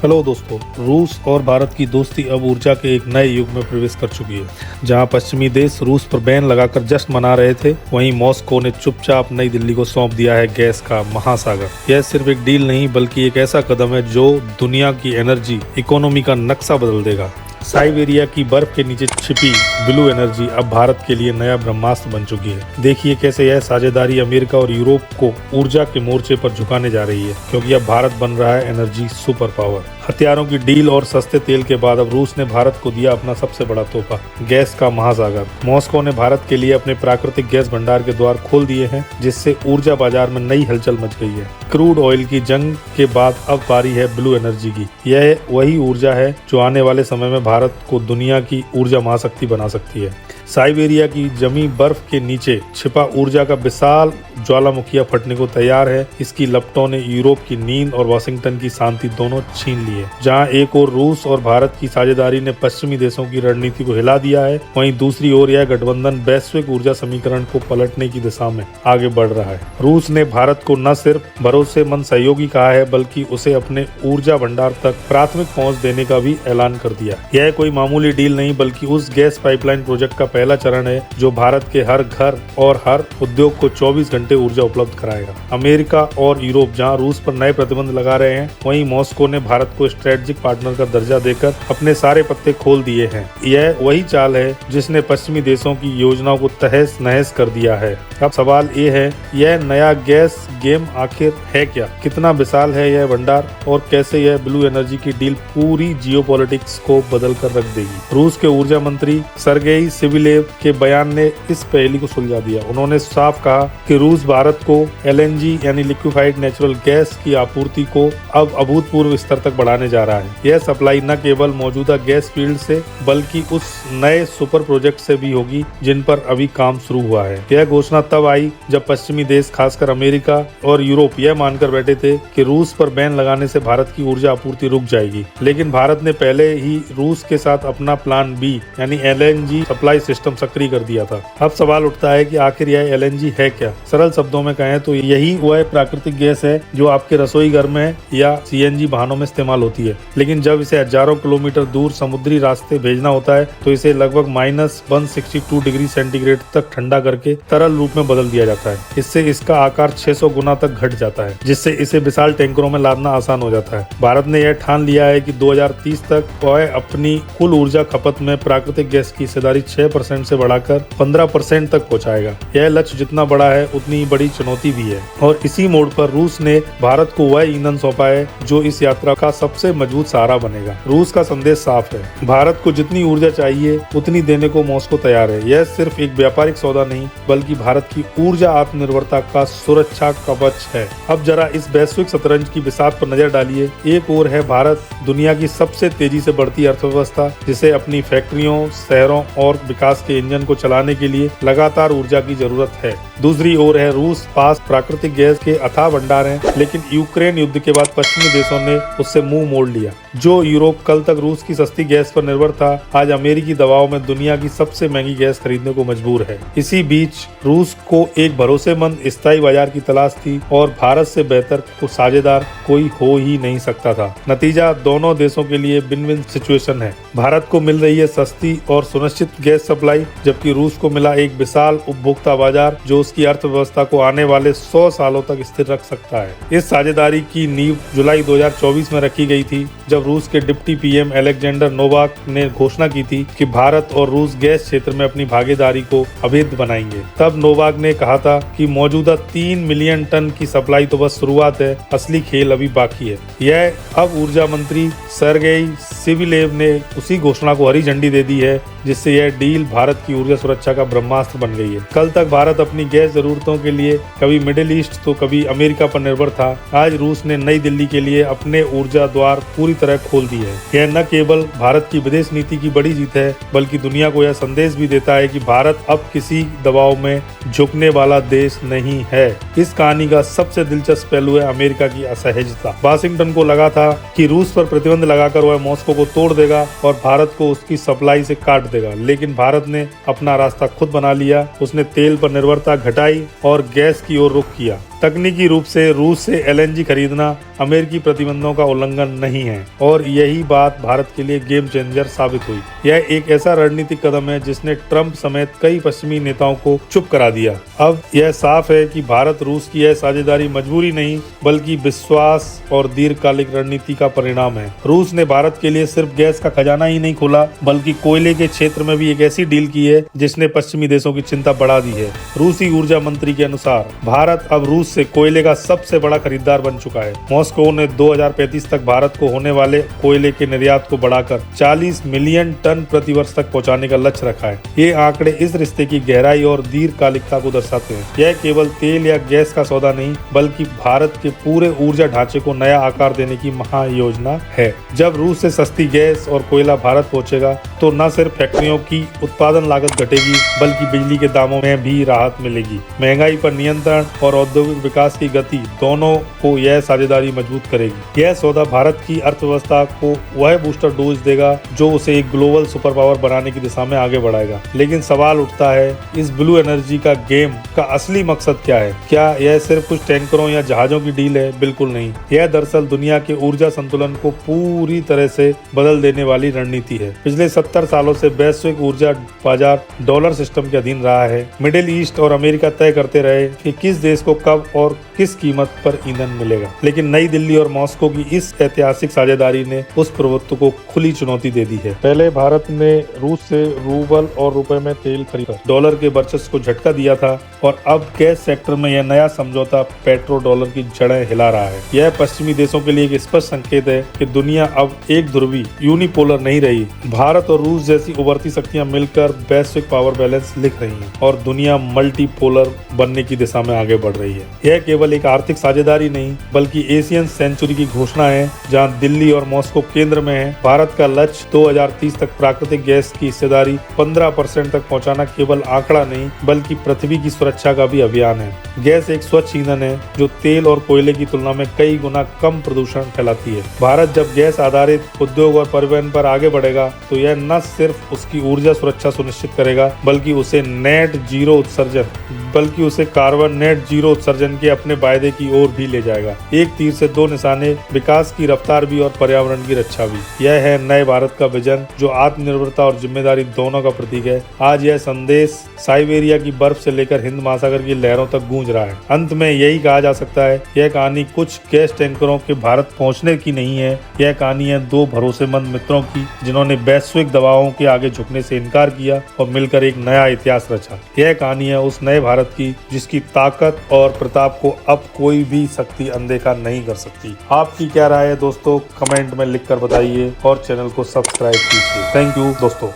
Hello दोस्तों, रूस और भारत की दोस्ती अब ऊर्जा के एक नए युग में प्रवेश कर चुकी है। जहां पश्चिमी देश रूस पर बैन लगाकर जश्न मना रहे थे, वहीं मॉस्को ने चुपचाप नई दिल्ली को सौंप दिया है गैस का महासागर। यह सिर्फ एक डील नहीं बल्कि एक ऐसा कदम है जो दुनिया की एनर्जी इकोनॉमी का नक्शा बदल देगा। साइबेरिया की बर्फ के नीचे छिपी ब्लू एनर्जी अब भारत के लिए नया ब्रह्मास्त्र बन चुकी है। देखिए कैसे यह साझेदारी अमेरिका और यूरोप को ऊर्जा के मोर्चे पर झुकाने जा रही है, क्योंकि अब भारत बन रहा है एनर्जी सुपर पावर। हथियारों की डील और सस्ते तेल के बाद अब रूस ने भारत को दिया अपना सबसे बड़ा तोहफा, गैस का महासागर। मॉस्को ने भारत के लिए अपने प्राकृतिक गैस भंडार के द्वार खोल दिए हैं, जिससे ऊर्जा बाजार में नई हलचल मच गई है। क्रूड ऑयल की जंग के बाद अब बारी है ब्लू एनर्जी की। यह वही ऊर्जा है जो आने वाले समय में भारत को दुनिया की ऊर्जा महाशक्ति बना सकती है। साइबेरिया की जमी बर्फ के नीचे छिपा ऊर्जा का विशाल ज्वालामुखियां फटने को तैयार है। इसकी लपटों ने यूरोप की नींद और वाशिंगटन की शांति दोनों छीन ली है। जहां एक ओर रूस और भारत की साझेदारी ने पश्चिमी देशों की रणनीति को हिला दिया है, वहीं दूसरी ओर यह गठबंधन वैश्विक ऊर्जा समीकरण को पलटने की दिशा में आगे बढ़ रहा है। रूस ने भारत को न सिर्फ भरोसेमंद सहयोगी कहा है, बल्कि उसे अपने ऊर्जा भंडार तक प्राथमिक पहुंच देने का भी ऐलान कर दिया। यह कोई मामूली डील नहीं बल्कि उस गैस पाइपलाइन प्रोजेक्ट का पहला चरण है जो भारत के हर घर और हर उद्योग को 24 घंटे ऊर्जा उपलब्ध कराएगा। अमेरिका और यूरोप जहां रूस पर नए प्रतिबंध लगा रहे हैं, वहीं मॉस्को ने भारत को स्ट्रेटेजिक पार्टनर का दर्जा देकर अपने सारे पत्ते खोल दिए हैं। यह वही चाल है जिसने पश्चिमी देशों की योजनाओं को तहस नहस कर दिया है। अब सवाल ये है, यह नया गैस गेम आखिर है क्या? कितना विशाल है यह भंडार और कैसे यह ब्लू एनर्जी की डील पूरी जियोपॉलिटिक्स को बदल कर रख देगी? रूस के ऊर्जा मंत्री सर्गेई सिविलेव के बयान ने इस पहेली को सुलझा दिया। उन्होंने साफ कहा कि रूस भारत को एलएनजी यानी लिक्विफाइड नेचुरल गैस की आपूर्ति को अब अभूतपूर्व स्तर तक बढ़ाने जा रहा है। यह सप्लाई न केवल मौजूदा गैस फील्ड से बल्कि उस नए सुपर प्रोजेक्ट से भी होगी जिन पर अभी काम शुरू हुआ है। यह घोषणा तब आई जब पश्चिमी देश खासकर अमेरिका और यूरोप यह मानकर बैठे थे कि रूस पर बैन लगाने से भारत की ऊर्जा आपूर्ति रुक जाएगी। लेकिन भारत ने पहले ही रूस के साथ अपना प्लान बी यानी एलएनजी सप्लाई सिस्टम सक्रिय कर दिया था। अब सवाल उठता है कि आखिर यह एलएनजी है क्या? सरल शब्दों में कहें तो यही वह प्राकृतिक गैस है जो आपके रसोई घर में या सीएनजी वाहनों में इस्तेमाल होती है। लेकिन जब इसे हजारों किलोमीटर दूर समुद्री रास्ते भेजना होता है तो इसे लगभग -162 डिग्री सेंटीग्रेड तक ठंडा करके तरल रूप में बदल दिया जाता है। इससे इसका आकार 600 गुना तक घट जाता है, जिससे इसे विशाल टैंकरों में लादना आसान हो जाता है। भारत ने यह ठान लिया है कि 2030 तक वह अपनी कुल ऊर्जा खपत में प्राकृतिक गैस की हिस्सेदारी 6% से बढ़ाकर 15% तक पहुंचाएगा। यह लक्ष्य जितना बड़ा है उतनी ही बड़ी चुनौती भी है, और इसी मोड़ पर रूस ने भारत को वह ईंधन सौंपा है जो इस यात्रा का सबसे मजबूत सहारा बनेगा। रूस का संदेश साफ है, भारत को जितनी ऊर्जा चाहिए उतनी देने को मॉस्को तैयार है। यह सिर्फ एक व्यापारिक सौदा नहीं बल्कि भारत की ऊर्जा आत्मनिर्भरता का सुरक्षा कवच है। अब जरा इस वैश्विक शतरंज की बिसात पर नजर डालिए। एक ओर है भारत, दुनिया की सबसे तेजी से बढ़ती अर्थव्यवस्था, जिसे अपनी फैक्ट्रियों, शहरों और विकास के इंजन को चलाने के लिए लगातार ऊर्जा की जरूरत है। दूसरी ओर है रूस, पास प्राकृतिक गैस के अथाह भंडार हैं, लेकिन यूक्रेन युद्ध के बाद पश्चिमी देशों ने उससे मुंह मोड़ लिया। जो यूरोप कल तक रूस की सस्ती गैस पर निर्भर था, आज अमेरिकी दबाव में दुनिया की सबसे महंगी गैस खरीदने को मजबूर है। इसी बीच रूस को एक भरोसेमंद स्थायी बाजार की तलाश थी, और भारत से बेहतर साझेदार कोई हो ही नहीं सकता था। नतीजा दोनों देशों के लिए विन विन सिचुएशन है। भारत को मिल रही है सस्ती और सुनिश्चित गैस सप्लाई, जबकि रूस को मिला एक विशाल उपभोक्ता बाजार जो उसकी अर्थव्यवस्था को आने वाले 100 सालों तक स्थिर रख सकता है। इस साझेदारी की नींव जुलाई 2024 में रखी गई थी, जब रूस के डिप्टी पीएम अलेक्जेंडर नोवाक ने घोषणा की थी कि भारत और रूस गैस क्षेत्र में अपनी भागीदारी को अभेद्य बनाएंगे। तब नोवाक ने कहा था कि मौजूदा 3 मिलियन टन की सप्लाई तो बस शुरुआत है, असली खेल अभी बाकी है। यह अब ऊर्जा मंत्री सर्गेई सिविलेव ने उसी घोषणा को हरी झंडी दे दी है, जिससे यह डील भारत की ऊर्जा सुरक्षा का ब्रह्मास्त्र बन गई है। कल तक भारत अपनी गैस जरूरतों के लिए कभी मिडिल ईस्ट तो कभी अमेरिका पर निर्भर था। आज रूस ने नई दिल्ली के लिए अपने ऊर्जा द्वार पूरी तरह खोल दिए हैं। यह न केवल भारत की विदेश नीति की बड़ी जीत है, बल्कि दुनिया को यह संदेश भी देता है कि भारत अब किसी दबाव में झुकने वाला देश नहीं है। इस कहानी का सबसे दिलचस्प पहलू है अमेरिका की असहजता। वाशिंगटन को लगा था कि रूस पर प्रतिबंध लगाकर वह मॉस्को को तोड़ देगा और भारत को उसकी सप्लाई से काट देगा, लेकिन भारत ने अपना रास्ता खुद बना लिया। उसने तेल पर निर्भरता घटाई और गैस की ओर रुख किया। तकनीकी रूप से रूस से LNG खरीदना अमेरिकी प्रतिबंधों का उल्लंघन नहीं है और यही बात भारत के लिए गेम चेंजर साबित हुई। यह एक ऐसा रणनीतिक कदम है जिसने ट्रंप समेत कई पश्चिमी नेताओं को चुप करा दिया। अब यह साफ है कि भारत रूस की यह साझेदारी मजबूरी नहीं बल्कि विश्वास और दीर्घकालिक रणनीति का परिणाम है। रूस ने भारत के लिए सिर्फ गैस का खजाना ही नहीं खोला बल्कि कोयले के क्षेत्र में भी एक ऐसी डील की है जिसने पश्चिमी देशों की चिंता बढ़ा दी है। रूसी ऊर्जा मंत्री के अनुसार भारत अब रूस से कोयले का सबसे बड़ा खरीदार बन चुका है। मॉस्को ने 2035 तक भारत को होने वाले कोयले के निर्यात को बढ़ाकर 40 मिलियन टन प्रति वर्ष तक पहुंचाने का लक्ष्य रखा है। ये आंकड़े इस रिश्ते की गहराई और दीर्घकालिकता को दर्शाते हैं। यह केवल तेल या गैस का सौदा नहीं बल्कि भारत के पूरे ऊर्जा ढांचे को नया आकार देने की महायोजना है। जब रूस से सस्ती गैस और कोयला भारत पहुंचेगा तो न सिर्फ फैक्ट्रियों की उत्पादन लागत घटेगी बल्कि बिजली के दामों में भी राहत मिलेगी। महंगाई पर नियंत्रण और औद्योगिक विकास की गति दोनों को यह साझेदारी मजबूत करेगी। यह सौदा भारत की अर्थव्यवस्था को वह बूस्टर डोज देगा जो उसे एक ग्लोबल सुपर पावर बनाने की दिशा में आगे बढ़ाएगा। लेकिन सवाल उठता है, इस ब्लू एनर्जी का गेम का असली मकसद क्या है? क्या यह सिर्फ कुछ टैंकरों या जहाजों की डील है? बिल्कुल नहीं। यह दरअसल दुनिया के ऊर्जा संतुलन को पूरी तरह से बदल देने वाली रणनीति है। पिछले 70 सालों से वैश्विक ऊर्जा बाजार डॉलर सिस्टम के अधीन रहा है। मिडिल ईस्ट और अमेरिका तय करते रहे कि किस देश को कब और किस कीमत पर ईंधन मिलेगा। लेकिन नई दिल्ली और मॉस्को की इस ऐतिहासिक साझेदारी ने उस प्रभुत्व को खुली चुनौती दे दी है। पहले भारत ने रूस से रूबल और रुपए में तेल खरीदा, डॉलर के वर्चस्व को झटका दिया था और अब गैस सेक्टर में यह नया समझौता पेट्रो डॉलर की जड़ें हिला रहा है। यह पश्चिमी देशों के लिए एक स्पष्ट संकेत है कि दुनिया अब एक ध्रुवी यूनिपोलर नहीं रही। भारत और रूस जैसी उभरती शक्तियां मिलकर वैश्विक पावर बैलेंस लिख रही हैं और दुनिया मल्टीपोलर बनने की दिशा में आगे बढ़ रही है। यह केवल एक आर्थिक साझेदारी नहीं बल्कि एशियन सेंचुरी की घोषणा है जहां दिल्ली और मॉस्को केंद्र में है। भारत का लक्ष्य 2030 तक प्राकृतिक गैस की हिस्सेदारी 15% तक पहुंचाना केवल आंकड़ा नहीं बल्कि पृथ्वी की सुरक्षा का भी अभियान है। गैस एक स्वच्छ ईंधन है जो तेल और कोयले की तुलना में कई गुना कम प्रदूषण फैलाती है। भारत जब गैस आधारित उद्योग और परिवहन पर आगे बढ़ेगा तो यह न सिर्फ उसकी ऊर्जा सुरक्षा सुनिश्चित करेगा बल्कि उसे कार्बन नेट जीरो उत्सर्जन के अपने वायदे की ओर भी ले जाएगा। एक तीर से दो निशाने, विकास की रफ्तार भी और पर्यावरण की रक्षा भी। यह है नए भारत का विजन जो आत्मनिर्भरता और जिम्मेदारी दोनों का प्रतीक है। आज यह संदेश साइबेरिया की बर्फ से लेकर हिंद महासागर की लहरों तक गूंज रहा है। अंत में यही कहा जा सकता है, यह कहानी कुछ गैस टैंकरों के भारत पहुंचने की नहीं है। यह कहानी है दो भरोसेमंद मित्रों की जिन्होंने वैश्विक दबावों के आगे झुकने से इनकार किया और मिलकर एक नया इतिहास रचा। यह कहानी है उस नए भारत की जिसकी ताकत और प्रताप को अब कोई भी शक्ति अनदेखा नहीं कर सकती। आपकी क्या राय है दोस्तों? कमेंट में लिखकर बताइए और चैनल को सब्सक्राइब कीजिए। थैंक यू दोस्तों।